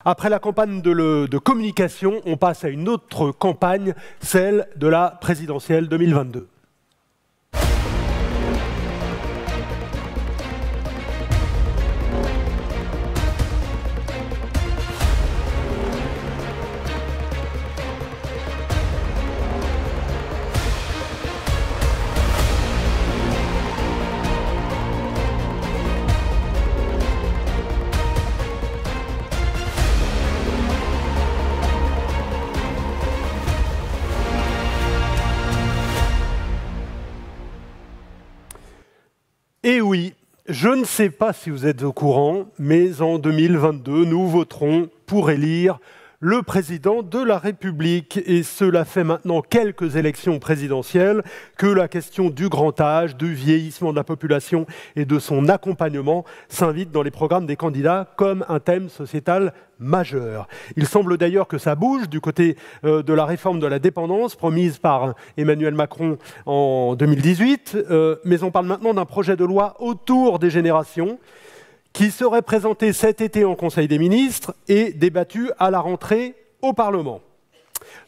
Après la campagne de communication, on passe à une autre campagne, celle de la présidentielle 2022. Et oui, je ne sais pas si vous êtes au courant, mais en 2022, nous voterons pour élire le président de la République. Et cela fait maintenant quelques élections présidentielles que la question du grand âge, du vieillissement de la population et de son accompagnement s'invite dans les programmes des candidats comme un thème sociétal majeur. Il semble d'ailleurs que ça bouge du côté de la réforme de la dépendance promise par Emmanuel Macron en 2018, mais on parle maintenant d'un projet de loi autour des générations qui serait présenté cet été en Conseil des ministres et débattu à la rentrée au Parlement.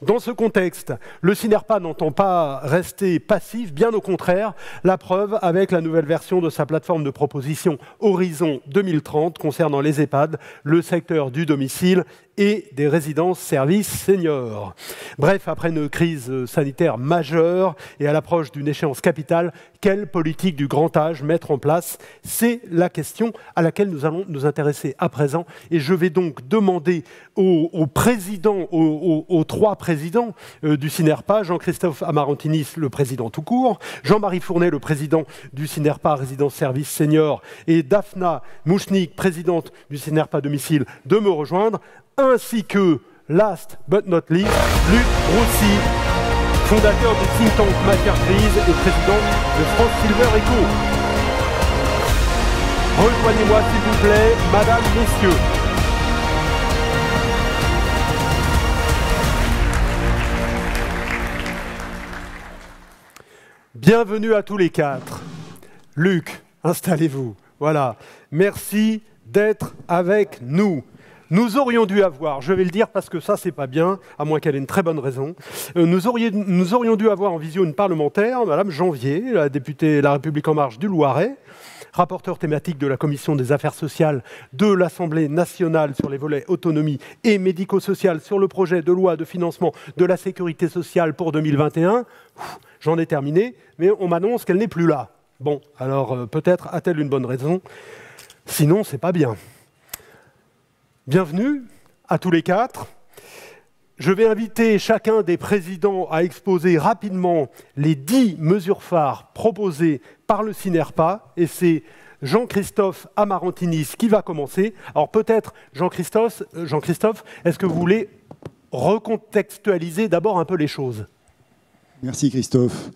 Dans ce contexte, le CINERPA n'entend pas rester passif, bien au contraire, la preuve avec la nouvelle version de sa plateforme de proposition Horizon 2030 concernant les EHPAD, le secteur du domicile et des résidences-services seniors. Bref, après une crise sanitaire majeure et à l'approche d'une échéance capitale, quelle politique du grand âge mettre en place? C'est la question à laquelle nous allons nous intéresser à présent. Et je vais donc demander aux trois présidents du CINERPA, Jean-Christophe Amarantinis, le président tout court, Jean-Marie Fournet, le président du CINERPA Résidence Service Senior, et Daphna Mouchnik, présidente du CINERPA Domicile, de me rejoindre, ainsi que, last but not least, Luc Roussy, fondateur du think tank Matière Grise et président de France Silver Eco. Rejoignez-moi s'il vous plaît, madame, messieurs. Bienvenue à tous les quatre. Luc, installez-vous. Voilà. Merci d'être avec nous. Nous aurions dû avoir, je vais le dire parce que ça c'est pas bien, à moins qu'elle ait une très bonne raison, nous aurions dû avoir en visio une parlementaire, Madame Janvier, la députée La République En Marche du Loiret, rapporteur thématique de la Commission des Affaires sociales de l'Assemblée nationale sur les volets autonomie et médico-social sur le projet de loi de financement de la sécurité sociale pour 2021. J'en ai terminé, mais on m'annonce qu'elle n'est plus là. Bon, alors peut-être a-t-elle une bonne raison, sinon c'est pas bien. Bienvenue à tous les quatre. Je vais inviter chacun des présidents à exposer rapidement les 10 mesures phares proposées par le CINERPA, et c'est Jean-Christophe Amarantinis qui va commencer. Alors peut-être, Jean-Christophe, est-ce que vous voulez recontextualiser d'abord un peu les choses? Merci Christophe.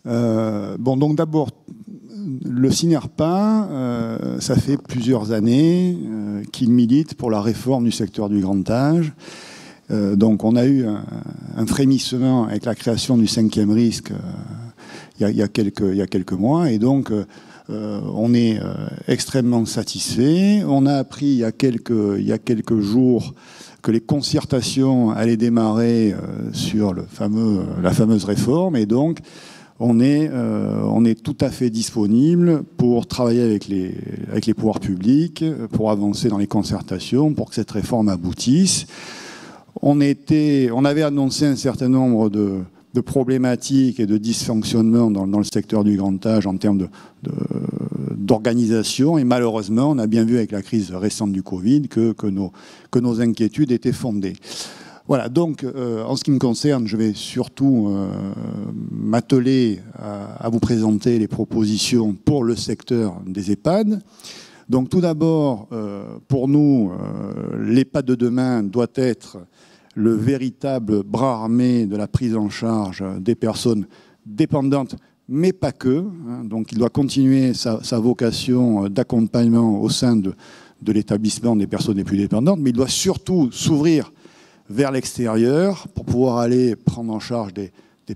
Bon, donc d'abord, le CINERPA, ça fait plusieurs années qu'il milite pour la réforme du secteur du grand âge. Donc on a eu un frémissement avec la création du 5e risque il y a quelques mois, et donc on est extrêmement satisfait. On a appris il y a quelques jours que les concertations allaient démarrer sur la fameuse réforme, et donc on est tout à fait disponible pour travailler avec les pouvoirs publics, pour avancer dans les concertations, pour que cette réforme aboutisse. On avait annoncé un certain nombre de problématiques et de dysfonctionnements dans le secteur du grand âge en termes d'organisation, et malheureusement, on a bien vu avec la crise récente du Covid que nos inquiétudes étaient fondées. Voilà, donc en ce qui me concerne, je vais surtout m'atteler à vous présenter les propositions pour le secteur des EHPAD. Donc tout d'abord, pour nous, l'EHPAD de demain doit être le véritable bras armé de la prise en charge des personnes dépendantes, mais pas que. Donc il doit continuer sa vocation d'accompagnement au sein de l'établissement des personnes les plus dépendantes, mais il doit surtout s'ouvrir vers l'extérieur pour pouvoir aller prendre en charge des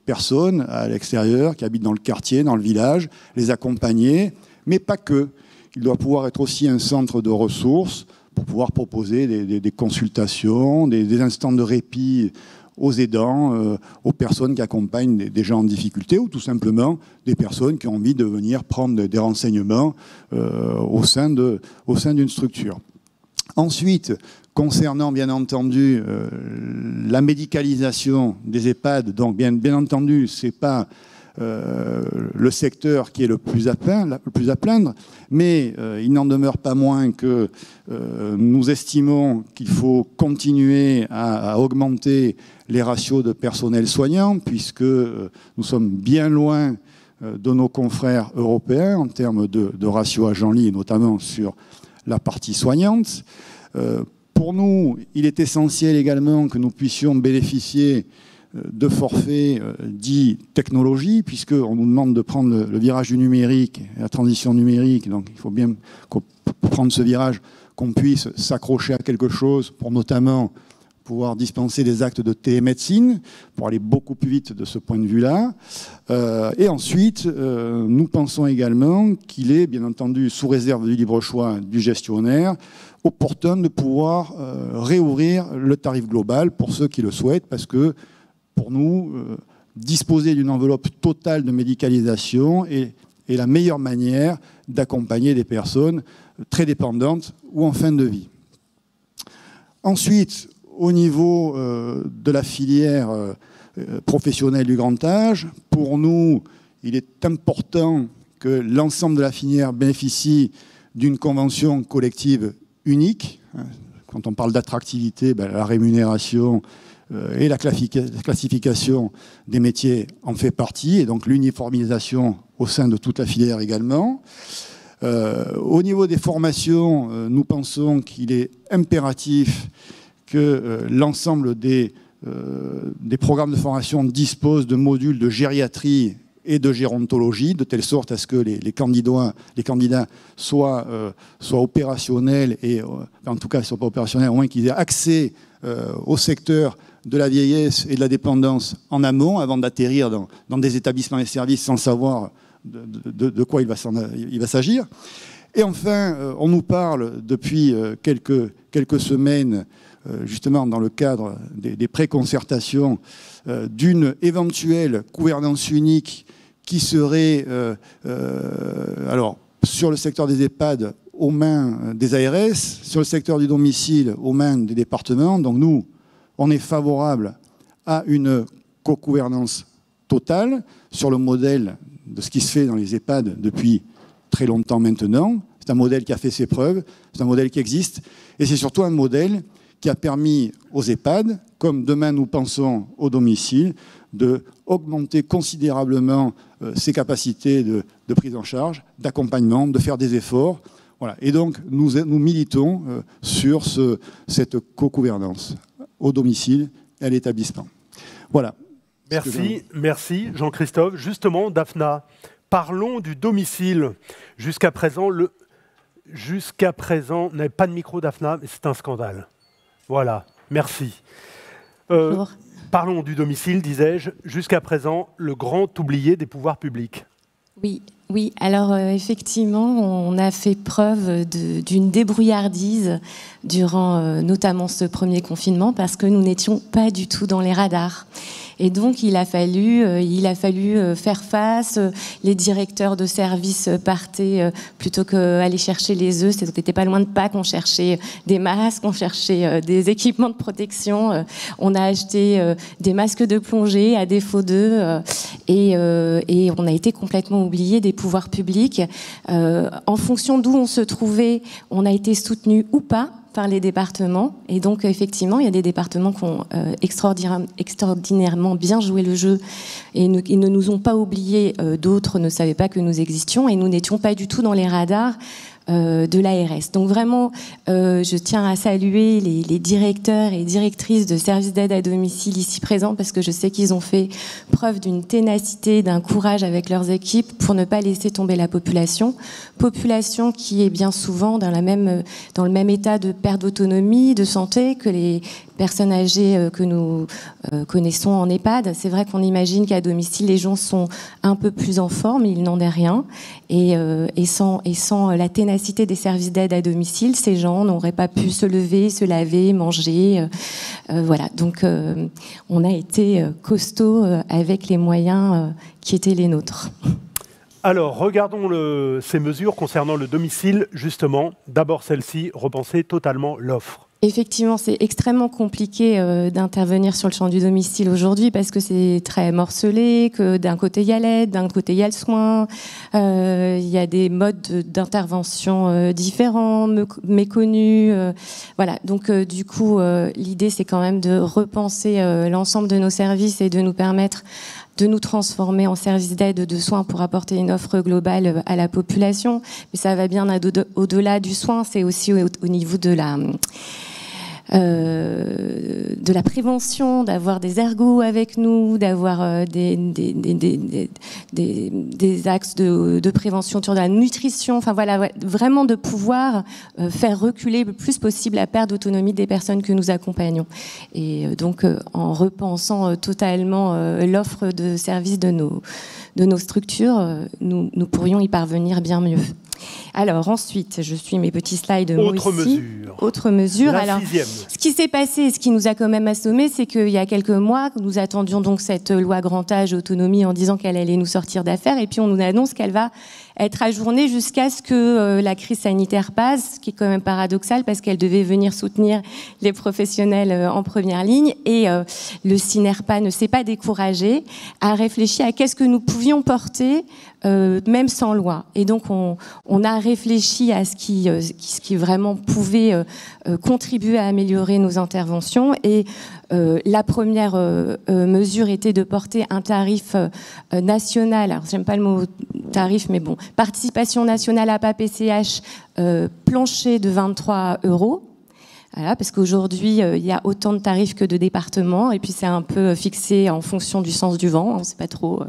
personnes à l'extérieur qui habitent dans le quartier, dans le village, les accompagner, mais pas que. Il doit pouvoir être aussi un centre de ressources pour pouvoir proposer des consultations, des instants de répit aux aidants, aux personnes qui accompagnent des gens en difficulté ou tout simplement des personnes qui ont envie de venir prendre des renseignements au sein d'une structure. Ensuite, concernant bien entendu la médicalisation des EHPAD, donc bien entendu, ce n'est pas le secteur qui est le plus à plaindre, mais il n'en demeure pas moins que nous estimons qu'il faut continuer à augmenter les ratios de personnel soignant, puisque nous sommes bien loin de nos confrères européens en termes de ratio agent-lit, et notamment sur la partie soignante. Pour nous, il est essentiel également que nous puissions bénéficier de forfaits dits technologie, puisqu'on nous demande de prendre le virage du numérique, la transition numérique. Donc il faut bien prendre ce virage, qu'on puisse s'accrocher à quelque chose pour notamment pouvoir dispenser des actes de télémédecine, pour aller beaucoup plus vite de ce point de vue-là. Et ensuite, nous pensons également qu'il est, bien entendu, sous réserve du libre choix du gestionnaire, opportun de pouvoir réouvrir le tarif global pour ceux qui le souhaitent, parce que pour nous, disposer d'une enveloppe totale de médicalisation est la meilleure manière d'accompagner des personnes très dépendantes ou en fin de vie. Ensuite, au niveau de la filière professionnelle du grand âge, pour nous, il est important que l'ensemble de la filière bénéficie d'une convention collective unique. Quand on parle d'attractivité, la rémunération et la classification des métiers en fait partie, et donc l'uniformisation au sein de toute la filière également. Au niveau des formations, nous pensons qu'il est impératif que l'ensemble des programmes de formation disposent de modules de gériatrie et de gérontologie, de telle sorte à ce que les candidats soient opérationnels, et en tout cas, ils ne soient pas opérationnels, au moins qu'ils aient accès au secteur de la vieillesse et de la dépendance en amont, avant d'atterrir dans des établissements et services sans savoir de quoi il va s'agir. Et enfin, on nous parle depuis quelques semaines, justement dans le cadre des préconcertations, d'une éventuelle gouvernance unique qui serait, alors, sur le secteur des EHPAD, aux mains des ARS, sur le secteur du domicile, aux mains des départements. Donc nous, on est favorable à une co-gouvernance totale sur le modèle de ce qui se fait dans les EHPAD depuis très longtemps maintenant. C'est un modèle qui a fait ses preuves, c'est un modèle qui existe, et c'est surtout un modèle qui a permis aux EHPAD, comme demain nous pensons au domicile, de augmenter considérablement ses capacités de prise en charge, d'accompagnement, de faire des efforts. Voilà. Et donc nous militons sur cette co-gouvernance au domicile et à l'établissement. Voilà. Merci Jean-Christophe. Justement, Daphna, parlons du domicile. Jusqu'à présent, on n'avait pas de micro, Daphna, mais c'est un scandale. Voilà, merci. Parlons du domicile, disais-je. Jusqu'à présent, le grand oublié des pouvoirs publics. Oui. Alors effectivement, on a fait preuve d'une débrouillardise durant notamment ce premier confinement, parce que nous n'étions pas du tout dans les radars. Et donc, il a fallu faire face. Les directeurs de services partaient plutôt qu'aller chercher les œufs. C'était pas loin de Pâques. On cherchait des masques, on cherchait des équipements de protection. On a acheté des masques de plongée à défaut d'eux. Et on a été complètement oubliés des pouvoirs publics. En fonction d'où on se trouvait, on a été soutenu ou pas par les départements. Et donc, effectivement, il y a des départements qui ont extraordinairement bien joué le jeu et ils ne nous ont pas oubliés. D'autres ne savaient pas que nous existions et nous n'étions pas du tout dans les radars de l'ARS. Donc vraiment, je tiens à saluer les directeurs et directrices de services d'aide à domicile ici présents, parce que je sais qu'ils ont fait preuve d'une ténacité, d'un courage avec leurs équipes pour ne pas laisser tomber la population qui est bien souvent dans le même état de perte d'autonomie, de santé que les personnes âgées que nous connaissons en EHPAD. C'est vrai qu'on imagine qu'à domicile, les gens sont un peu plus en forme, il n'en est rien. Et sans la ténacité ténacité des services d'aide à domicile, ces gens n'auraient pas pu se lever, se laver, manger. Voilà, donc on a été costaud avec les moyens qui étaient les nôtres. Alors, regardons ces mesures concernant le domicile, justement. D'abord celle-ci, repenser totalement l'offre. Effectivement, c'est extrêmement compliqué d'intervenir sur le champ du domicile aujourd'hui parce que c'est très morcelé, que d'un côté il y a l'aide, d'un côté il y a le soin, il y a des modes d'intervention différents, méconnus. Voilà, donc du coup, l'idée c'est quand même de repenser l'ensemble de nos services et de nous permettre de nous transformer en service d'aide de soins pour apporter une offre globale à la population. Mais ça va bien au-delà du soin, c'est aussi au niveau de la prévention, d'avoir des ergots avec nous, d'avoir des axes de prévention autour de la nutrition, enfin voilà, vraiment de pouvoir faire reculer le plus possible la perte d'autonomie des personnes que nous accompagnons. Et donc en repensant totalement l'offre de services de nos structures, nous pourrions y parvenir bien mieux. Alors ensuite, je suis mes petits slides. Autre mesure. La Alors, 6e. ce qui s'est passé, ce qui nous a quand même assommés, c'est qu'il y a quelques mois, nous attendions donc cette loi grand âge autonomie en disant qu'elle allait nous sortir d'affaire, et puis on nous annonce qu'elle va être ajournée jusqu'à ce que la crise sanitaire passe, ce qui est quand même paradoxal parce qu'elle devait venir soutenir les professionnels en première ligne, et le CINERPA ne s'est pas découragé, a réfléchi à qu'est-ce que nous pouvions porter même sans loi. Et donc on a réfléchi à ce qui vraiment pouvait contribuer à améliorer nos interventions, et la première mesure était de porter un tarif national, alors j'aime pas le mot tarif, mais bon, participation nationale à APA-PCH plancher de 23 €. Voilà, parce qu'aujourd'hui, il y a autant de tarifs que de départements, et puis c'est un peu fixé en fonction du sens du vent. On ne sait pas trop.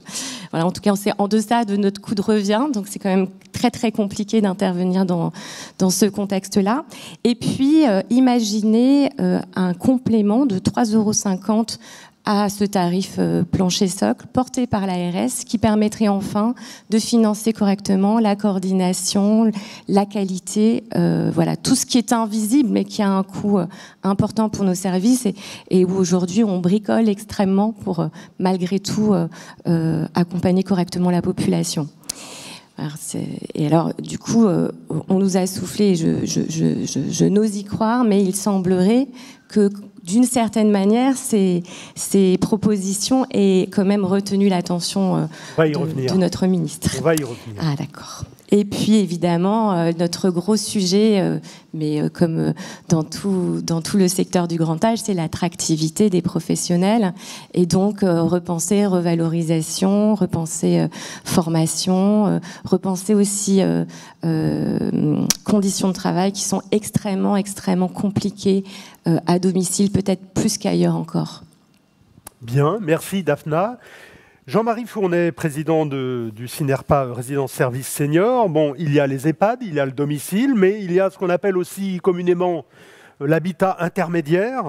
Voilà, en tout cas, on sait en deçà de notre coût de revient, donc c'est quand même très très compliqué d'intervenir dans ce contexte-là. Et puis, imaginez un complément de 3,50 € à ce tarif plancher socle porté par l'ARS, qui permettrait enfin de financer correctement la coordination, la qualité, voilà, tout ce qui est invisible mais qui a un coût important pour nos services, et où aujourd'hui on bricole extrêmement pour malgré tout accompagner correctement la population. Alors, du coup, on nous a soufflé, je n'ose y croire, mais il semblerait que d'une certaine manière, ces propositions aient quand même retenu l'attention de notre ministre. On va y revenir. Ah, d'accord. Et puis, évidemment, notre gros sujet, mais comme dans tout le secteur du grand âge, c'est l'attractivité des professionnels. Et donc, repenser revalorisation, repenser formation, repenser aussi conditions de travail qui sont extrêmement, extrêmement compliquées à domicile, peut-être plus qu'ailleurs encore. Bien, merci Daphna. Jean-Marie Fournet, président du CINERPA Résidence Service Senior. Bon, il y a les EHPAD, il y a le domicile, mais il y a ce qu'on appelle aussi communément l'habitat intermédiaire,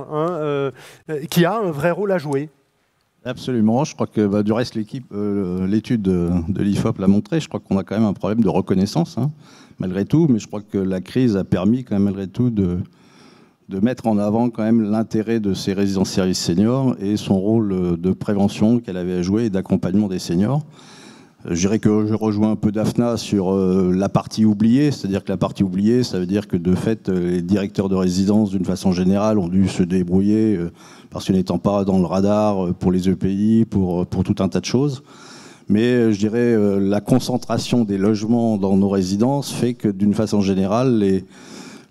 qui a un vrai rôle à jouer. Absolument, je crois que du reste l'étude de l'IFOP l'a montré, je crois qu'on a quand même un problème de reconnaissance, malgré tout, mais je crois que la crise a permis quand même malgré tout de mettre en avant quand même l'intérêt de ces résidences services seniors et son rôle de prévention qu'elle avait à jouer et d'accompagnement des seniors. Je dirais que je rejoins un peu Daphna sur la partie oubliée, c'est-à-dire que la partie oubliée, ça veut dire que de fait, les directeurs de résidence, d'une façon générale, ont dû se débrouiller parce que n'étant pas dans le radar pour les EPI, pour tout un tas de choses. Mais je dirais la concentration des logements dans nos résidences fait que d'une façon générale,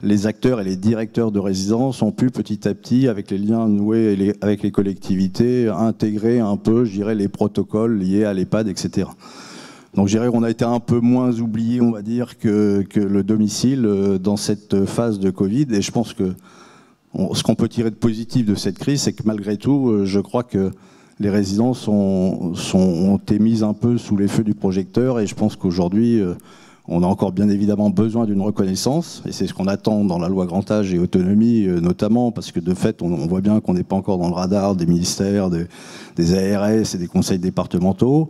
les acteurs et les directeurs de résidence ont pu petit à petit, avec les liens noués avec les collectivités, intégrer un peu, je dirais, les protocoles liés à l'EHPAD, etc. Donc je dirais qu'on a été un peu moins oublié, on va dire, que le domicile dans cette phase de Covid. Et je pense que ce qu'on peut tirer de positif de cette crise, c'est que malgré tout, je crois que les résidences ont été mises un peu sous les feux du projecteur. Et je pense qu'aujourd'hui, on a encore bien évidemment besoin d'une reconnaissance, et c'est ce qu'on attend dans la loi grand âge et autonomie notamment, parce que de fait, on voit bien qu'on n'est pas encore dans le radar des ministères, des ARS et des conseils départementaux,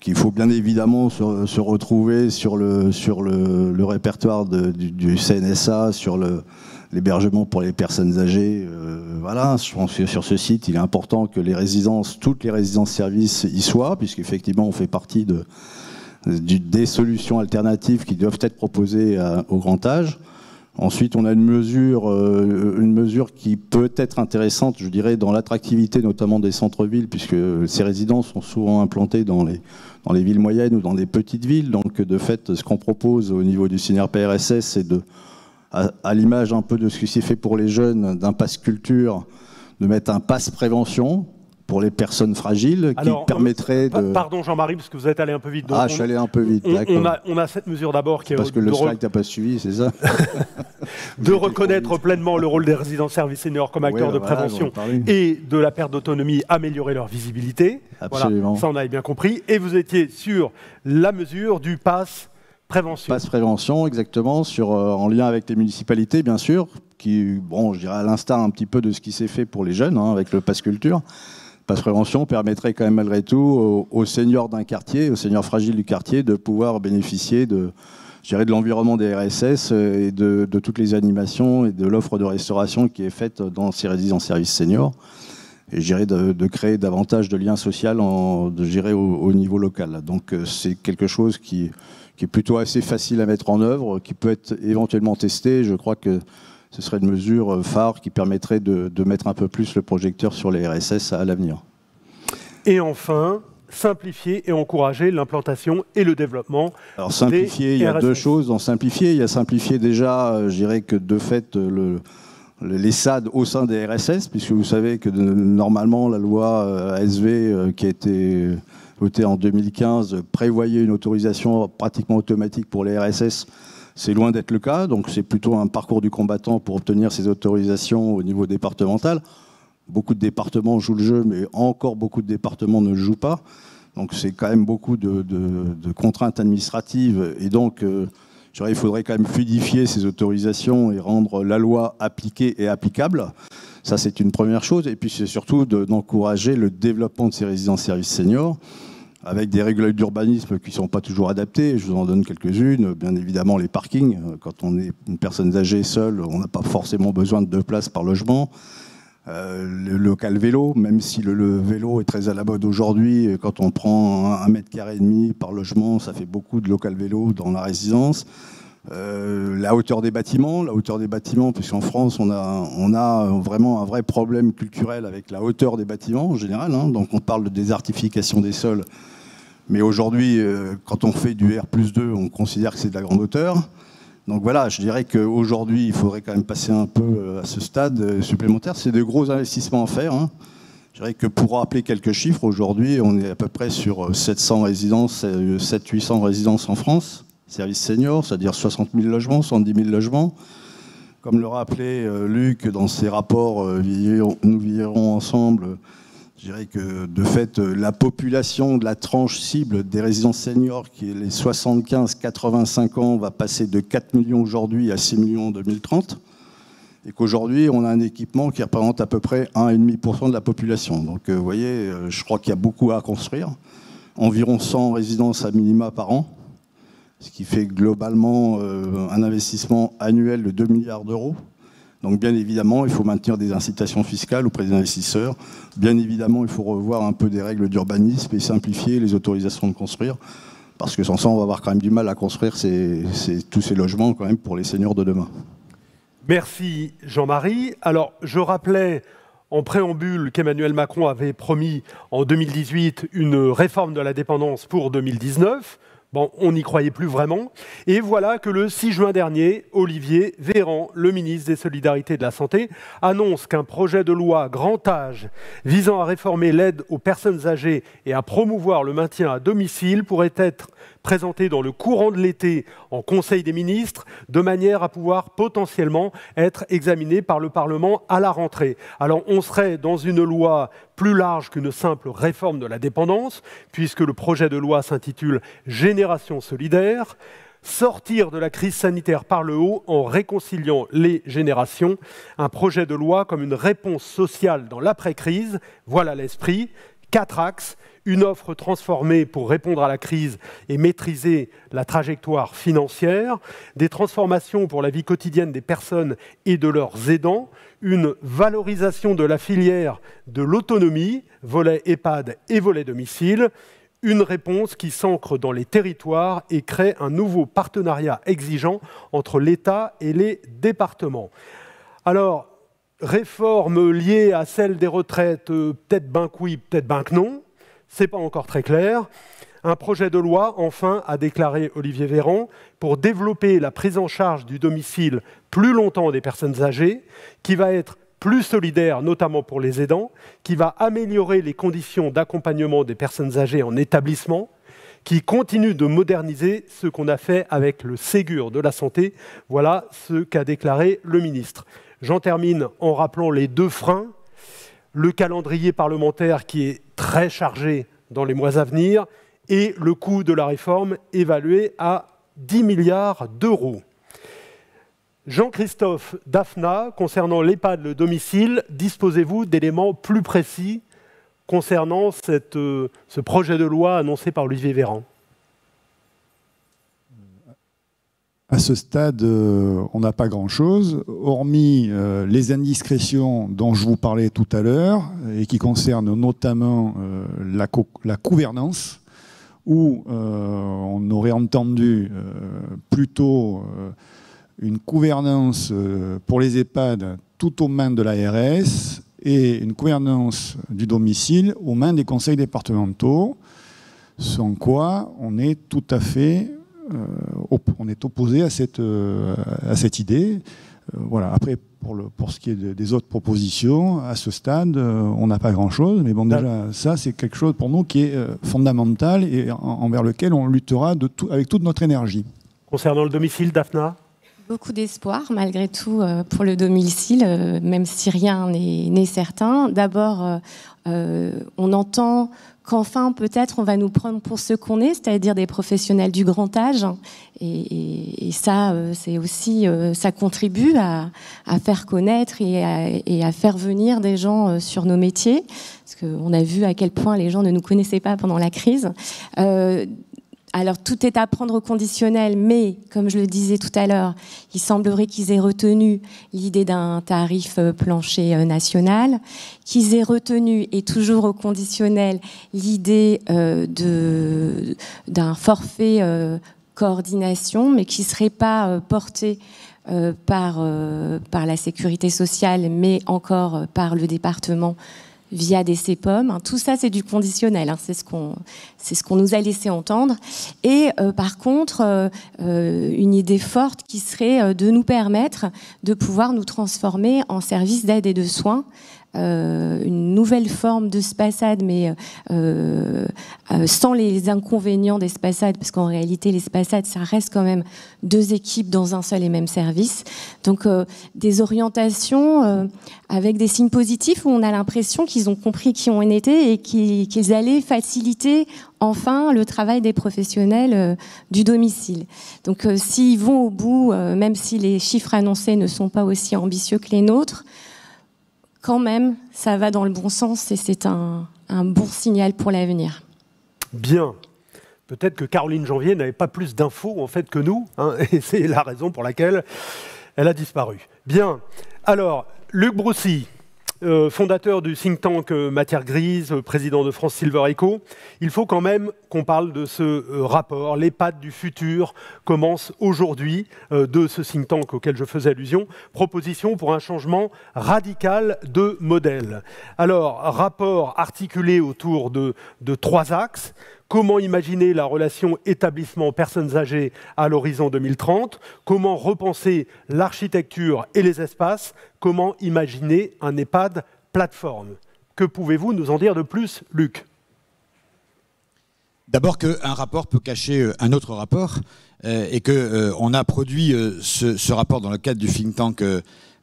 qu'il faut bien évidemment se retrouver sur le répertoire du CNSA, sur l'hébergement pour les personnes âgées. Voilà, je pense que sur ce site, il est important que toutes les résidences-services y soient, puisqu'effectivement, on fait partie des solutions alternatives qui doivent être proposées au grand âge. Ensuite, on a une mesure qui peut être intéressante, je dirais, dans l'attractivité notamment des centres-villes, puisque ces résidences sont souvent implantées dans les villes moyennes ou dans des petites villes. Donc, de fait, ce qu'on propose au niveau du CNRPRSS, c'est à l'image un peu de ce qui s'est fait pour les jeunes, d'un pass culture, de mettre un pass prévention pour les personnes fragiles, qui permettrait de... Pardon Jean-Marie, parce que vous êtes allé un peu vite. Donc je suis allé un peu vite, d'accord. On a cette mesure d'abord qui est... Parce que le slide n'a pas suivi, c'est ça? De reconnaître pleinement le rôle des résidences-services seniors comme acteurs de prévention et de la perte d'autonomie, améliorer leur visibilité. Absolument. Voilà, ça on avait bien compris. Et vous étiez sur la mesure du pass prévention. Pass prévention, exactement, en lien avec les municipalités, bien sûr, qui, je dirais à l'instar un petit peu de ce qui s'est fait pour les jeunes, avec le pass culture. Pass prévention permettrait quand même malgré tout aux seniors d'un quartier, aux seniors fragiles du quartier, de pouvoir bénéficier de l'environnement des RSS et de toutes les animations et de l'offre de restauration qui est faite dans ces résidences-services seniors. Et je dirais de créer davantage de liens sociaux au niveau local. Donc c'est quelque chose qui est plutôt assez facile à mettre en œuvre, qui peut être éventuellement testé. Je crois que ce serait une mesure phare qui permettrait de mettre un peu plus le projecteur sur les RSS à l'avenir. Et enfin, simplifier et encourager l'implantation et le développement. Alors simplifier, il y a deux choses. Dans simplifier, il y a simplifier déjà, je dirais que de fait, les SAD au sein des RSS, puisque vous savez que normalement la loi ASV qui a été votée en 2015 prévoyait une autorisation pratiquement automatique pour les RSS. C'est loin d'être le cas, donc c'est plutôt un parcours du combattant pour obtenir ces autorisations au niveau départemental. Beaucoup de départements jouent le jeu, mais encore beaucoup de départements ne le jouent pas. Donc c'est quand même beaucoup de contraintes administratives. Et donc, je dirais, il faudrait quand même fluidifier ces autorisations et rendre la loi appliquée et applicable. Ça, c'est une première chose. Et puis, c'est surtout d'encourager le développement de ces résidences-services seniors, avec des règles d'urbanisme qui ne sont pas toujours adaptées. Je vous en donne quelques-unes. Bien évidemment, les parkings. Quand on est une personne âgée seule, on n'a pas forcément besoin de 2 places par logement. Le local vélo, même si le vélo est très à la mode aujourd'hui, quand on prend 1,5 m² par logement, ça fait beaucoup de local vélo dans la résidence. La hauteur des bâtiments, puisqu'en France, on a vraiment un vrai problème culturel avec la hauteur des bâtiments en général. Donc on parle de désertification des sols. Mais aujourd'hui, quand on fait du R+2, on considère que c'est de la grande hauteur. Donc voilà, je dirais qu'aujourd'hui, il faudrait quand même passer un peu à ce stade supplémentaire. C'est de gros investissements à faire. Je dirais que pour rappeler quelques chiffres, aujourd'hui, on est à peu près sur 700 résidences, 700-800 résidences en France, services seniors, c'est-à-dire 60 000 logements, 70 000 logements. Comme le rappelait Luc dans ses rapports Nous vivrons ensemble, je dirais que de fait, la population de la tranche cible des résidences seniors, qui est les 75-85 ans, va passer de 4 millions aujourd'hui à 6 millions en 2030. Et qu'aujourd'hui, on a un équipement qui représente à peu près 1,5% de la population. Donc vous voyez, je crois qu'il y a beaucoup à construire. Environ 100 résidences à minima par an, ce qui fait globalement un investissement annuel de 2 milliards d'euros. Donc bien évidemment, il faut maintenir des incitations fiscales auprès des investisseurs. Bien évidemment, il faut revoir un peu des règles d'urbanisme et simplifier les autorisations de construire. Parce que sans ça, on va avoir quand même du mal à construire tous ces logements quand même pour les seniors de demain. Merci Jean-Marie. Alors, je rappelais en préambule qu'Emmanuel Macron avait promis en 2018 une réforme de la dépendance pour 2019. Bon, on n'y croyait plus vraiment. Et voilà que le 6 juin dernier, Olivier Véran, le ministre des Solidarités et de la Santé, annonce qu'un projet de loi grand âge visant à réformer l'aide aux personnes âgées et à promouvoir le maintien à domicile pourrait être présenté dans le courant de l'été en Conseil des ministres, de manière à pouvoir potentiellement être examiné par le Parlement à la rentrée. Alors on serait dans une loi plus large qu'une simple réforme de la dépendance, puisque le projet de loi s'intitule « Génération solidaire », sortir de la crise sanitaire par le haut en réconciliant les générations, un projet de loi comme une réponse sociale dans l'après-crise, voilà l'esprit. 4 axes. Une offre transformée pour répondre à la crise et maîtriser la trajectoire financière, des transformations pour la vie quotidienne des personnes et de leurs aidants, une valorisation de la filière de l'autonomie, volet EHPAD et volet domicile, une réponse qui s'ancre dans les territoires et crée un nouveau partenariat exigeant entre l'État et les départements. Alors, réforme liée à celle des retraites, peut-être ben que oui, peut-être ben que non. Ce n'est pas encore très clair. Un projet de loi, enfin, a déclaré Olivier Véran, pour développer la prise en charge du domicile plus longtemps des personnes âgées, qui va être plus solidaire, notamment pour les aidants, qui va améliorer les conditions d'accompagnement des personnes âgées en établissement, qui continue de moderniser ce qu'on a fait avec le Ségur de la santé. Voilà ce qu'a déclaré le ministre. J'en termine en rappelant les 2 freins. Le calendrier parlementaire qui est très chargé dans les mois à venir et le coût de la réforme évalué à 10 milliards d'euros. Jean-Christophe Dafna, concernant l'EHPAD, le domicile, disposez-vous d'éléments plus précis concernant ce projet de loi annoncé par Olivier Véran? À ce stade, on n'a pas grand-chose, hormis les indiscrétions dont je vous parlais tout à l'heure, et qui concernent notamment la gouvernance, où on aurait entendu plutôt une gouvernance pour les EHPAD tout aux mains de l'ARS et une gouvernance du domicile aux mains des conseils départementaux, sans quoi on est tout à fait... on est opposé à cette idée. Voilà. Après, pour ce qui est des autres propositions, à ce stade, on n'a pas grand-chose. Mais bon, déjà, ça, c'est quelque chose pour nous qui est fondamental et envers lequel on luttera avec toute notre énergie. Concernant le domicile, Dafna ? Beaucoup d'espoir, malgré tout, pour le domicile, même si rien n'est certain. D'abord, on entend qu'enfin, peut-être, on va nous prendre pour ce qu'on est, c'est-à-dire des professionnels du grand âge. Et ça, c'est aussi, ça contribue à faire connaître et à faire venir des gens sur nos métiers. Parce qu'on a vu à quel point les gens ne nous connaissaient pas pendant la crise. Alors, tout est à prendre au conditionnel, mais, comme je le disais tout à l'heure, il semblerait qu'ils aient retenu l'idée d'un tarif plancher national, qu'ils aient retenu, et toujours au conditionnel, l'idée d'un forfait coordination, mais qui ne serait pas porté par la sécurité sociale, mais encore par le département, via des CPOM. Tout ça, c'est du conditionnel. C'est ce qu'on nous a laissé entendre. Et par contre, une idée forte qui serait de nous permettre de pouvoir nous transformer en service d'aide et de soins. Une nouvelle forme de SPASAD, mais sans les inconvénients des SPASAD, parce qu'en réalité, les SPASAD, ça reste quand même 2 équipes dans un seul et même service. Donc, des orientations avec des signes positifs où on a l'impression qu'ils ont compris qui on était et qu'ils allaient faciliter enfin le travail des professionnels du domicile. Donc, s'ils vont au bout, même si les chiffres annoncés ne sont pas aussi ambitieux que les nôtres, quand même, ça va dans le bon sens et c'est un bon signal pour l'avenir. Bien. Peut-être que Caroline Janvier n'avait pas plus d'infos en fait que nous, hein, et c'est la raison pour laquelle elle a disparu. Bien. Alors, Luc Broussy, fondateur du think tank Matière Grise, président de France Silver Eco, il faut quand même qu'on parle de ce rapport. L'EHPAD du futur commence aujourd'hui, de ce think tank auquel je faisais allusion. Proposition pour un changement radical de modèle. Alors, rapport articulé autour de 3 axes. Comment imaginer la relation établissement-personnes âgées à l'horizon 2030? Comment repenser l'architecture et les espaces? Comment imaginer un EHPAD plateforme? Que pouvez-vous nous en dire de plus, Luc? D'abord qu'un rapport peut cacher un autre rapport et qu'on a produit ce rapport dans le cadre du think tank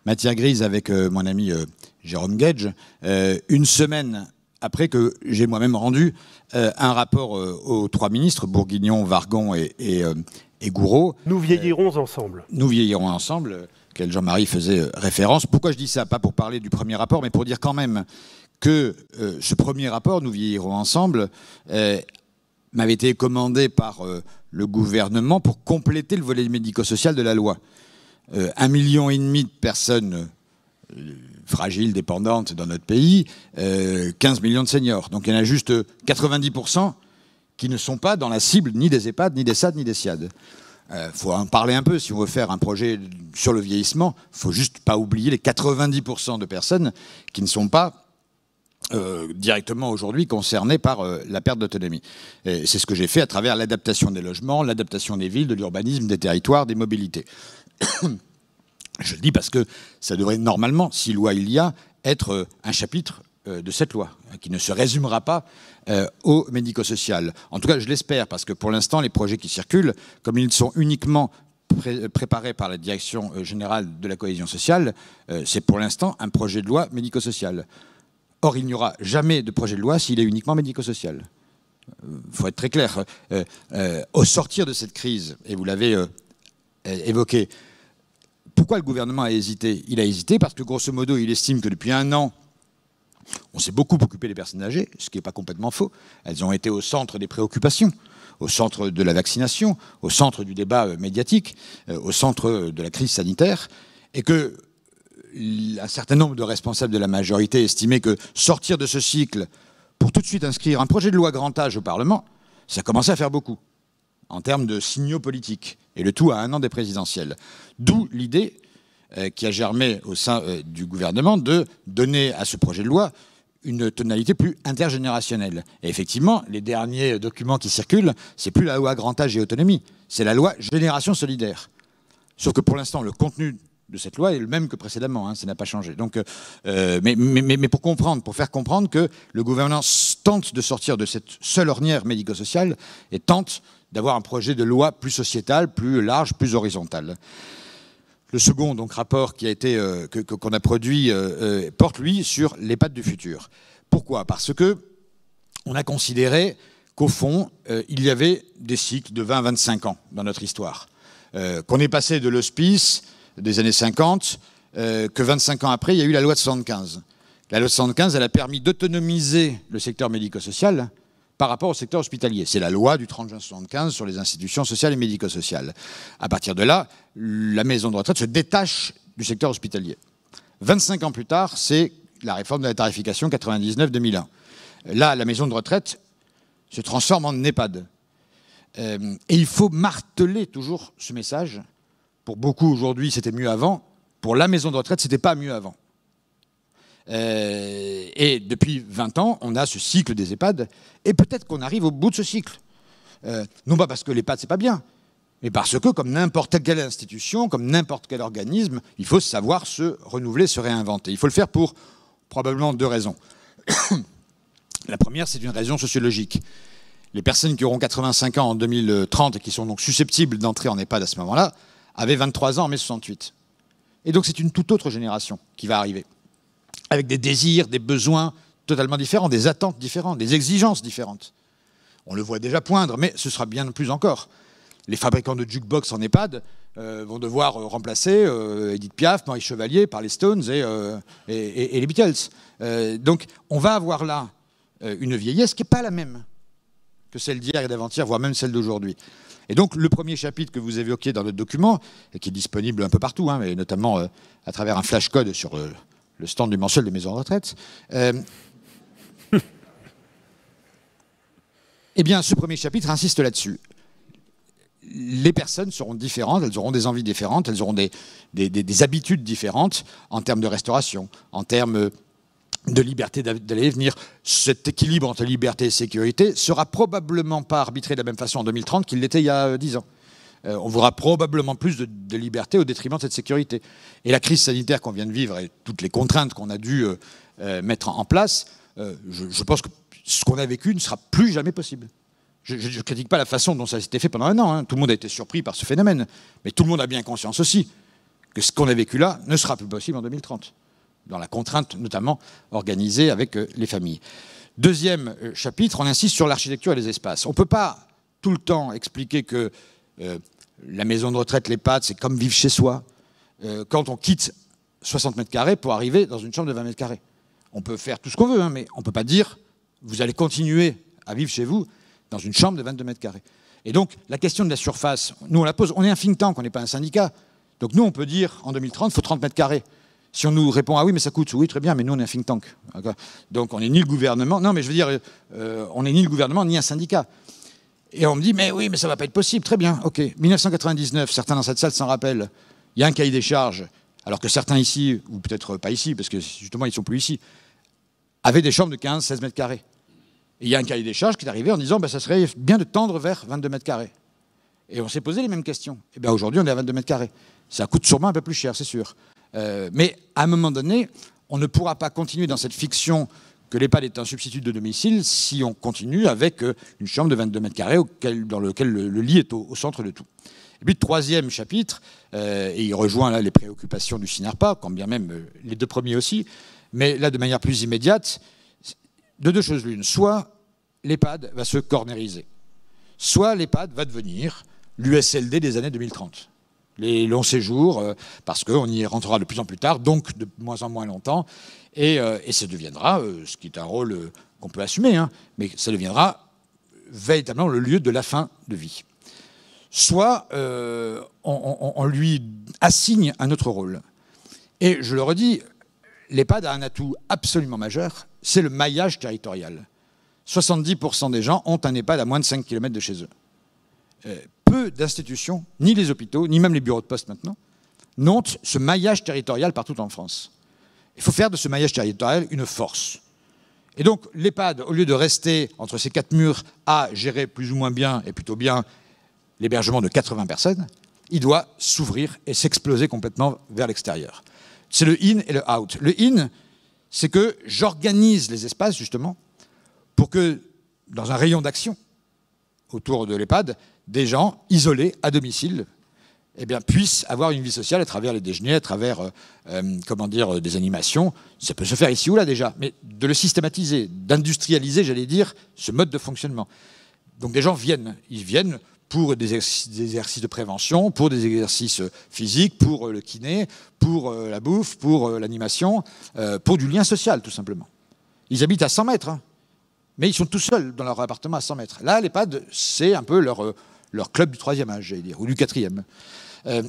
Matière Grise avec mon ami Jérôme Gage, une semaine après que j'ai moi-même rendu un rapport aux 3 ministres, Bourguignon, Vargon et Gouraud. Nous vieillirons ensemble. Nous vieillirons ensemble, auquel Jean-Marie faisait référence. Pourquoi je dis ça? Pas pour parler du premier rapport, mais pour dire quand même que ce premier rapport, Nous vieillirons ensemble, m'avait été commandé par le gouvernement pour compléter le volet médico-social de la loi. 1,5 million de personnes fragiles, dépendantes dans notre pays, 15 millions de seniors. Donc il y en a juste 90% qui ne sont pas dans la cible ni des EHPAD, ni des SAD, ni des SIAD. Faut en parler un peu. Si on veut faire un projet sur le vieillissement, il ne faut juste pas oublier les 90% de personnes qui ne sont pas directement aujourd'hui concernées par la perte d'autonomie. C'est ce que j'ai fait à travers l'adaptation des logements, l'adaptation des villes, de l'urbanisme, des territoires, des mobilités. Je le dis parce que ça devrait normalement, si loi il y a, être un chapitre de cette loi, qui ne se résumera pas au médico-social. En tout cas, je l'espère, parce que pour l'instant, les projets qui circulent, comme ils sont uniquement préparés par la Direction générale de la cohésion sociale, c'est pour l'instant un projet de loi médico-social. Or, il n'y aura jamais de projet de loi s'il est uniquement médico-social. Il faut être très clair. Au sortir de cette crise, et vous l'avez évoqué, pourquoi le gouvernement a hésité? Il a hésité parce que, grosso modo, il estime que depuis 1 an, on s'est beaucoup occupé des personnes âgées, ce qui n'est pas complètement faux. Elles ont été au centre des préoccupations, au centre de la vaccination, au centre du débat médiatique, au centre de la crise sanitaire, et que un certain nombre de responsables de la majorité estimaient que sortir de ce cycle pour tout de suite inscrire un projet de loi grand âge au Parlement, ça commençait à faire beaucoup en termes de signaux politiques, et le tout à 1 an des présidentielles. D'où l'idée qui a germé au sein du gouvernement de donner à ce projet de loi une tonalité plus intergénérationnelle. Et effectivement, les derniers documents qui circulent, c'est plus la loi grand âge et autonomie, c'est la loi génération solidaire. Sauf que pour l'instant, le contenu de cette loi est le même que précédemment, hein, ça n'a pas changé. Donc, mais pour comprendre, pour faire comprendre que le gouvernement tente de sortir de cette seule ornière médico-sociale et tente d'avoir un projet de loi plus sociétal, plus large, plus horizontal. Le second donc, rapport qui a été, qu'on a produit porte, lui, sur l'EHPAD du futur. Pourquoi? Parce que on a considéré qu'au fond, il y avait des cycles de 20 à 25 ans dans notre histoire. Qu'on est passé de l'hospice des années 50, que 25 ans après, il y a eu la loi de 75. La loi de 75, elle a permis d'autonomiser le secteur médico-social par rapport au secteur hospitalier. C'est la loi du 30 juin 75 sur les institutions sociales et médico-sociales. À partir de là, la maison de retraite se détache du secteur hospitalier. 25 ans plus tard, c'est la réforme de la tarification 99-2001. Là, la maison de retraite se transforme en EHPAD. Et il faut marteler toujours ce message. Pour beaucoup, aujourd'hui, c'était mieux avant. Pour la maison de retraite, c'était pas mieux avant. Et depuis 20 ans, on a ce cycle des EHPAD, et peut-être qu'on arrive au bout de ce cycle. Non pas parce que l'EHPAD, c'est pas bien, mais parce que, comme n'importe quelle institution, comme n'importe quel organisme, il faut savoir se renouveler, se réinventer. Il faut le faire pour probablement 2 raisons. La première, c'est une raison sociologique. Les personnes qui auront 85 ans en 2030 et qui sont donc susceptibles d'entrer en EHPAD à ce moment-là, avaient 23 ans en mai 68. Et donc c'est une toute autre génération qui va arriver, avec des désirs, des besoins totalement différents, des attentes différentes, des exigences différentes. On le voit déjà poindre, mais ce sera bien plus encore. Les fabricants de jukebox en EHPAD vont devoir remplacer Edith Piaf, Maurice Chevalier par les Stones et les Beatles. Donc on va avoir là une vieillesse qui n'est pas la même que celle d'hier et d'avant-hier, voire même celle d'aujourd'hui. Et donc le premier chapitre que vous évoquiez dans notre document, et qui est disponible un peu partout, hein, mais notamment à travers un flash code sur le stand du mensuel des maisons de retraite, eh bien ce premier chapitre insiste là-dessus. Les personnes seront différentes, elles auront des envies différentes, elles auront des habitudes différentes en termes de restauration, en termes de liberté d'aller et venir. Cet équilibre entre liberté et sécurité sera probablement pas arbitré de la même façon en 2030 qu'il l'était il y a 10 ans. On verra probablement plus de liberté au détriment de cette sécurité. Et la crise sanitaire qu'on vient de vivre et toutes les contraintes qu'on a dû mettre en place, je pense que ce qu'on a vécu ne sera plus jamais possible. Je ne critique pas la façon dont ça s'était fait pendant 1 an. Hein. Tout le monde a été surpris par ce phénomène. Mais tout le monde a bien conscience aussi que ce qu'on a vécu là ne sera plus possible en 2030. Dans la contrainte notamment organisée avec les familles. Deuxième chapitre, on insiste sur l'architecture et les espaces. On ne peut pas tout le temps expliquer que la maison de retraite, l'EHPAD, c'est comme vivre chez soi, quand on quitte 60 mètres carrés pour arriver dans une chambre de 20 mètres carrés. On peut faire tout ce qu'on veut, hein, mais on ne peut pas dire vous allez continuer à vivre chez vous dans une chambre de 22 mètres carrés. Et donc, la question de la surface, nous, on la pose. On est un think tank, on n'est pas un syndicat. Donc, nous, on peut dire, en 2030, il faut 30 mètres carrés. Si on nous répond, ah oui, mais ça coûte, oui, très bien, mais nous, on est un think tank. Donc, on n'est ni le gouvernement, non, mais je veux dire, on n'est ni le gouvernement, ni un syndicat. Et on me dit, mais oui, mais ça ne va pas être possible. Très bien, ok. 1999, certains dans cette salle s'en rappellent, il y a un cahier des charges, alors que certains ici, ou peut-être pas ici, parce que justement, ils ne sont plus ici, avaient des chambres de 15-16 mètres carrés. Et il y a un cahier des charges qui est arrivé en disant, ça serait bien de tendre vers 22 mètres carrés. Et on s'est posé les mêmes questions. Et bien aujourd'hui, on est à 22 mètres carrés. Ça coûte sûrement un peu plus cher, c'est sûr. Mais à un moment donné, on ne pourra pas continuer dans cette fiction que l'EHPAD est un substitut de domicile si on continue avec une chambre de 22 mètres carrés dans lequel le lit est au centre de tout. Et puis, troisième chapitre, et il rejoint là les préoccupations du SINARPA, quand bien même les deux premiers aussi, mais là de manière plus immédiate, de deux choses l'une. Soit l'EHPAD va se cornériser, soit l'EHPAD va devenir l'USLD des années 2030. Les longs séjours, parce qu'on y rentrera de plus en plus tard, donc de moins en moins longtemps, et ça deviendra, ce qui est un rôle qu'on peut assumer, hein, mais ça deviendra véritablement le lieu de la fin de vie. Soit on lui assigne un autre rôle. Et je le redis, l'EHPAD a un atout absolument majeur, c'est le maillage territorial. 70% des gens ont un EHPAD à moins de 5 km de chez eux. Peu d'institutions, ni les hôpitaux, ni même les bureaux de poste maintenant, n'ont ce maillage territorial partout en France. Il faut faire de ce maillage territorial une force. Et donc l'EHPAD, au lieu de rester entre ces quatre murs à gérer plus ou moins bien, et plutôt bien, l'hébergement de 80 personnes, il doit s'ouvrir et s'exploser complètement vers l'extérieur. C'est le in et le out. Le in, c'est que j'organise les espaces, justement, pour que, dans un rayon d'action, autour de l'EHPAD, des gens isolés à domicile puissent avoir une vie sociale à travers les déjeuners, à travers des animations. Ça peut se faire ici ou là déjà, mais de le systématiser, d'industrialiser, j'allais dire, ce mode de fonctionnement. Donc des gens viennent. Ils viennent pour des exercices de prévention, pour des exercices physiques, pour le kiné, pour la bouffe, pour l'animation, pour du lien social, tout simplement. Ils habitent à 100 mètres, hein, mais ils sont tout seuls dans leur appartement à 100 mètres. Là, l'EHPAD, c'est un peu leur club du 3e âge, j'allais dire, ou du 4e.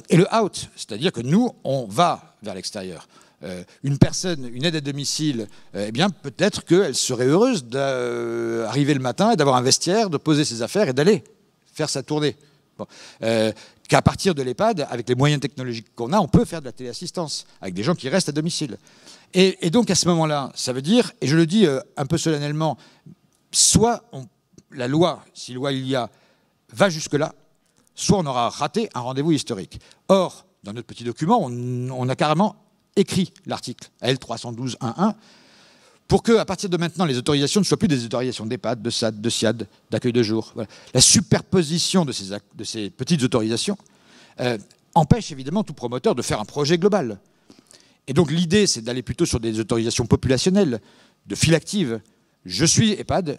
Et le out, c'est-à-dire que nous, on va vers l'extérieur. Une personne, une aide à domicile, peut-être qu'elle serait heureuse d'arriver le matin et d'avoir un vestiaire, de poser ses affaires et d'aller faire sa tournée. Bon. Qu'à partir de l'EHPAD, avec les moyens technologiques qu'on a, on peut faire de la téléassistance, avec des gens qui restent à domicile. Et donc, à ce moment-là, ça veut dire, et je le dis un peu solennellement, soit la loi, si loi il y a, va jusque-là, soit on aura raté un rendez-vous historique. Or, dans notre petit document, on a carrément écrit l'article L312.1.1 pour qu'à partir de maintenant, les autorisations ne soient plus des autorisations d'EHPAD, de SAD, de SIAD, d'accueil de jour. Voilà. La superposition de ces petites autorisations empêche évidemment tout promoteur de faire un projet global. Et donc l'idée, c'est d'aller plutôt sur des autorisations populationnelles, de file active. Je suis EHPAD,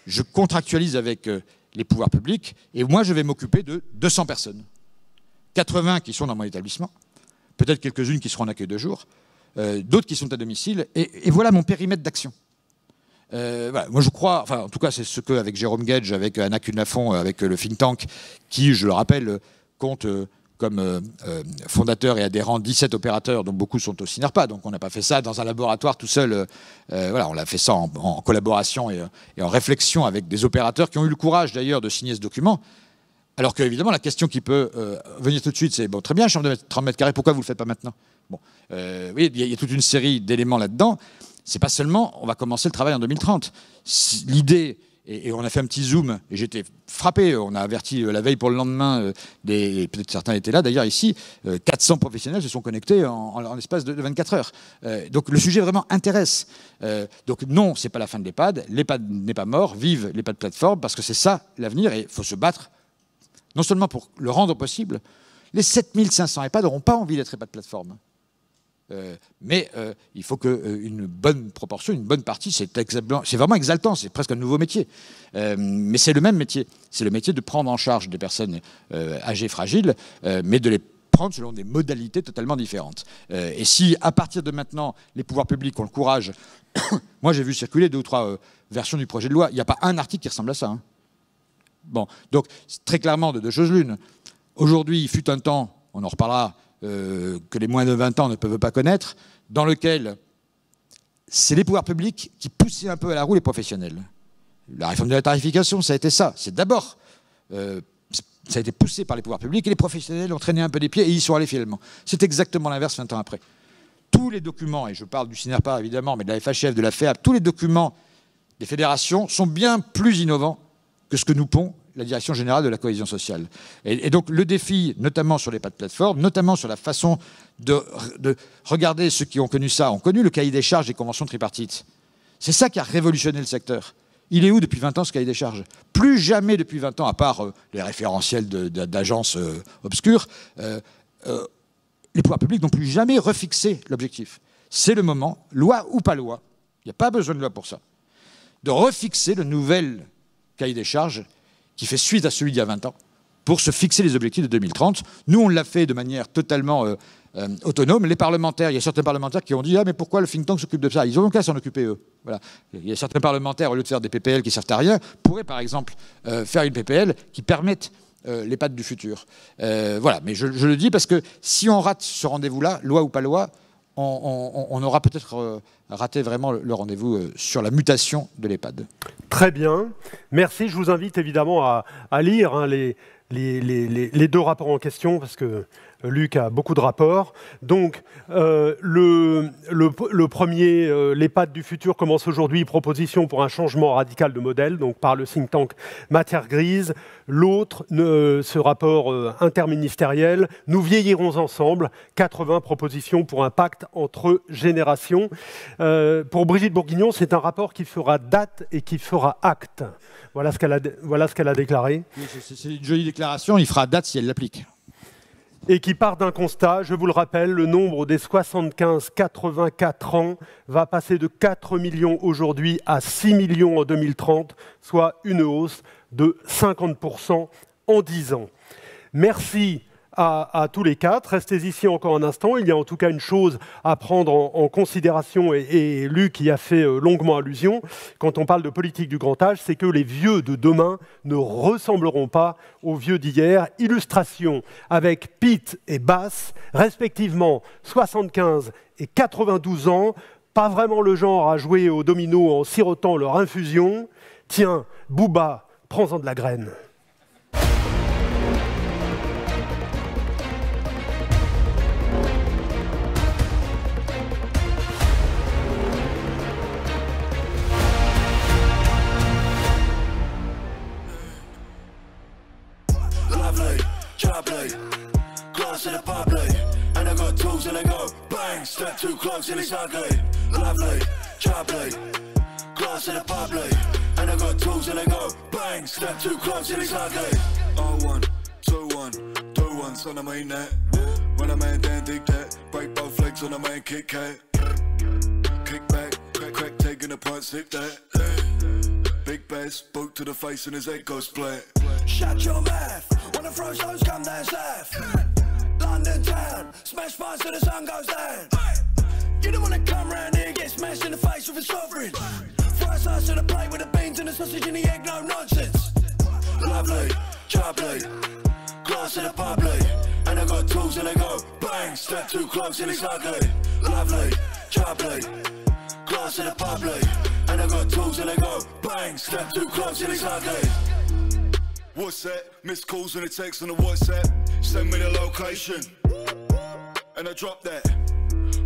je contractualise avec les pouvoirs publics, et moi je vais m'occuper de 200 personnes. 80 qui sont dans mon établissement, peut-être quelques-unes qui seront en accueil de jour, d'autres qui sont à domicile, et voilà mon périmètre d'action. Voilà. Moi je crois, enfin en tout cas c'est ce qu'avec Jérôme Gage, avec Anna Kuhn-Lafont, avec le think tank, qui, je le rappelle, compte comme fondateur et adhérent 17 opérateurs, dont beaucoup sont au SINARPA, donc on n'a pas fait ça dans un laboratoire tout seul, voilà, on l'a fait ça en collaboration et en réflexion avec des opérateurs qui ont eu le courage d'ailleurs de signer ce document. Alors qu'évidemment, la question qui peut venir tout de suite, c'est bon, très bien, chambre de 30 mètres carrés, pourquoi vous ne le faites pas maintenant? Bon, oui, il y a toute une série d'éléments là-dedans. C'est pas seulement, on va commencer le travail en 2030. L'idée, et on a fait un petit zoom, et j'étais frappé, on a averti la veille pour le lendemain, peut-être certains étaient là d'ailleurs ici, 400 professionnels se sont connectés en l'espace de 24 heures. Donc le sujet vraiment intéresse. Donc non, c'est pas la fin de l'EHPAD, l'EHPAD n'est pas mort, vive l'EHPAD plateforme, parce que c'est ça l'avenir, et il faut se battre non seulement pour le rendre possible, les 7500 EHPAD n'auront pas envie d'être EHPAD plateforme. Mais il faut qu'une bonne proportion, une bonne partie, c'est vraiment exaltant, c'est presque un nouveau métier. Mais c'est le même métier. C'est le métier de prendre en charge des personnes âgées, fragiles, mais de les prendre selon des modalités totalement différentes. Et si, à partir de maintenant, les pouvoirs publics ont le courage Moi, j'ai vu circuler 2 ou 3 versions du projet de loi. Il n'y a pas un article qui ressemble à ça. Hein. Bon, donc, très clairement, de 2 choses l'une. Aujourd'hui, il fut un temps, on en reparlera, que les moins de 20 ans ne peuvent pas connaître, dans lequel c'est les pouvoirs publics qui poussaient un peu à la roue les professionnels. La réforme de la tarification, ça a été ça. C'est d'abord, ça a été poussé par les pouvoirs publics et les professionnels ont traîné un peu des pieds et ils sont allés finalement. C'est exactement l'inverse 20 ans après. Tous les documents, et je parle du CINERPA évidemment, mais de la FHF, de la FEAP, tous les documents des fédérations sont bien plus innovants que ce que nous pond la Direction générale de la cohésion sociale. Et donc le défi, notamment sur les pas de plateforme, notamment sur la façon de regarder ceux qui ont connu ça, ont connu le cahier des charges des conventions tripartites. C'est ça qui a révolutionné le secteur. Il est où depuis 20 ans ce cahier des charges? Plus jamais depuis 20 ans, à part les référentiels d'agences obscures, les pouvoirs publics n'ont plus jamais refixé l'objectif. C'est le moment, loi ou pas loi, il n'y a pas besoin de loi pour ça, de refixer le nouvel cahier des charges qui fait suite à celui d'il y a 20 ans pour se fixer les objectifs de 2030. Nous, on l'a fait de manière totalement autonome. Les parlementaires, il y a certains parlementaires qui ont dit « Ah, mais pourquoi le think tank s'occupe de ça ?» Ils ont qu'à s'en occuper, eux. Voilà. Il y a certains parlementaires, au lieu de faire des PPL qui ne servent à rien, pourraient, par exemple, faire une PPL qui permette l'EHPAD du futur. Voilà, mais je le dis parce que si on rate ce rendez-vous-là, loi ou pas loi, on aura peut-être raté vraiment le rendez-vous sur la mutation de l'EHPAD. Très bien, merci. Je vous invite évidemment à lire hein, les 2 rapports en question, parce que Luc a beaucoup de rapports. Donc, le premier, l'EHPAD du futur, commence aujourd'hui, proposition pour un changement radical de modèle, donc par le think tank Matière Grise. L'autre, ce rapport interministériel, nous vieillirons ensemble, 80 propositions pour un pacte entre générations. Pour Brigitte Bourguignon, c'est un rapport qui fera date et qui fera acte. Voilà ce qu'elle a déclaré. Oui, c'est une jolie déclaration, il fera date si elle l'applique. Et qui part d'un constat, je vous le rappelle, le nombre des 75-84 ans va passer de 4 millions aujourd'hui à 6 millions en 2030, soit une hausse de 50% en 10 ans. Merci à tous les 4. Restez ici encore un instant. Il y a en tout cas une chose à prendre en considération, et Luc y a fait longuement allusion, quand on parle de politique du grand âge, c'est que les vieux de demain ne ressembleront pas aux vieux d'hier. Illustration avec Pete et Bass, respectivement 75 et 92 ans, pas vraiment le genre à jouer au domino en sirotant leur infusion. Tiens, Booba, prends-en de la graine. Glass in the public, and I got tools and I go bang, step too close and it's ugly. Lovely, chubbly. Glass in the public, and I got tools and I go bang, step too close and it's ugly. 01, 21, 21, son I mean that. When I man down dig that, break both legs on a man Kit Kat. Kick back, crack taking a punt, stick that. Big bass, boot to the face and his head goes split. Shut your mouth, when the throw shows come down south. London town, smash fast till the sun goes down. You don't wanna come round here and get smashed in the face with a sovereign. Fry slice to the plate with the beans and the sausage and the egg, no nonsense. Lovely, chubbly, glass in the public, and I got tools and I go bang, step too close and it's ugly. Lovely, chubbly, glass in the public, and I got tools and I go bang, step too close and it's ugly. What's that? Missed calls and a text on the WhatsApp. Send me the location, and I drop that.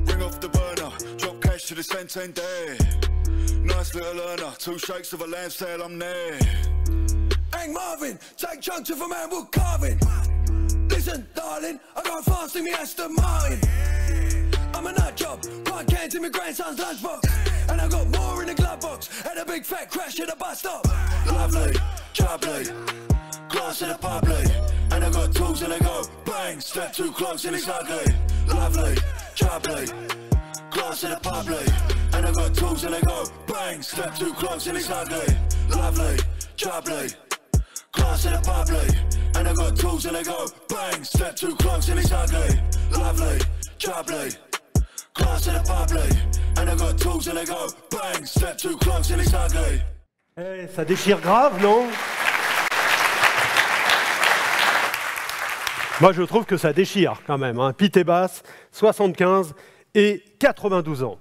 Ring off the burner, drop cash to the Santander. Nice little earner, 2 shakes of a lamb's tail, I'm there. Hank Marvin, take chunks of a man wood carving. Listen, darling, I go fast in me Aston Martin. I'm a nut job, pint cans in my grandson's lunchbox. And I got more in the glove box, and a big fat crash at the bus stop. Lovely, chubbly, glass in the public, and I got tools and I go bang, step too close and it's ugly. Lovely, chubbly, glass in the public, and I got tools and I go bang, step too close and it's ugly. Lovely, chubbly, glass in the public, and I got tools and I go bang, step too close and it's ugly. Lovely, chubbly, glass in the public, and I got tools tools and they go bang. Step too close and it's ugly. Eh, ça déchire grave, non? Moi, je trouve que ça déchire quand même. Hein. Pete et Bass, 75 et 92 ans.